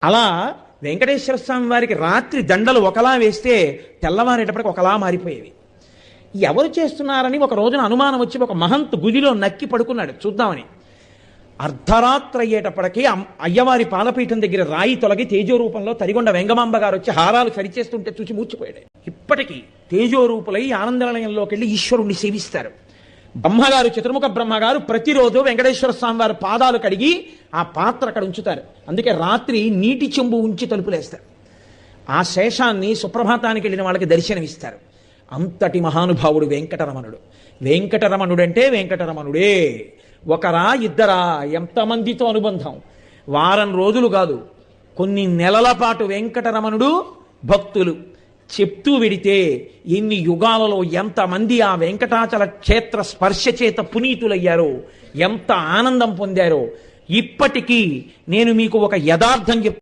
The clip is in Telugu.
అలా వెంకటేశ్వర స్వామి వారికి రాత్రి దండలు ఒకలా వేస్తే తెల్లవారేటప్పటికి ఒకలా మారిపోయేవి. ఎవరు చేస్తున్నారని ఒక రోజున అనుమానం వచ్చి ఒక మహంత్ గుదిలో నక్కి పడుకున్నాడు చూద్దామని. అర్ధరాత్రి అయ్యేటప్పటికీ అయ్యవారి పాలపీఠం దగ్గర రాయి తొలగి తేజోరూపంలో తరిగొండ వెంగమాంబ గారు వచ్చి హారాలు సరిచేస్తుంటే చూసి మూర్చిపోయాడు. ఇప్పటికీ తేజోరూపులై ఆనందనిలయంలోకి వెళ్ళి ఈశ్వరుణ్ణి సేవిస్తారు. బ్రహ్మగారు, చతుర్ముఖ బ్రహ్మగారు ప్రతిరోజు వెంకటేశ్వర స్వామి వారి పాదాలు కడిగి ఆ పాత్ర అక్కడ ఉంచుతారు. అందుకే రాత్రి నీటి చెంబు ఉంచి తలుపులేస్తారు. ఆ శేషాన్ని సుప్రభాతానికి వెళ్ళిన వాళ్ళకి దర్శనమిస్తారు. అంతటి మహానుభావుడు వెంకటరమణుడు. వెంకటరమణుడంటే వెంకటరమణుడే. ఒకరా ఇద్దరా, ఎంతమందితో అనుబంధం. వారం రోజులు కాదు, కొన్ని నెలల పాటు వెంకటరమణుడు భక్తులు చెప్తూ వెడితే ఎన్ని యుగాలలో ఎంతమంది ఆ వెంకటాచల క్షేత్ర స్పర్శ చేత పునీతులయ్యారో, ఎంత ఆనందం పొందారో. ఇప్పటికీ నేను మీకు ఒక యథార్థం చెప్తాను.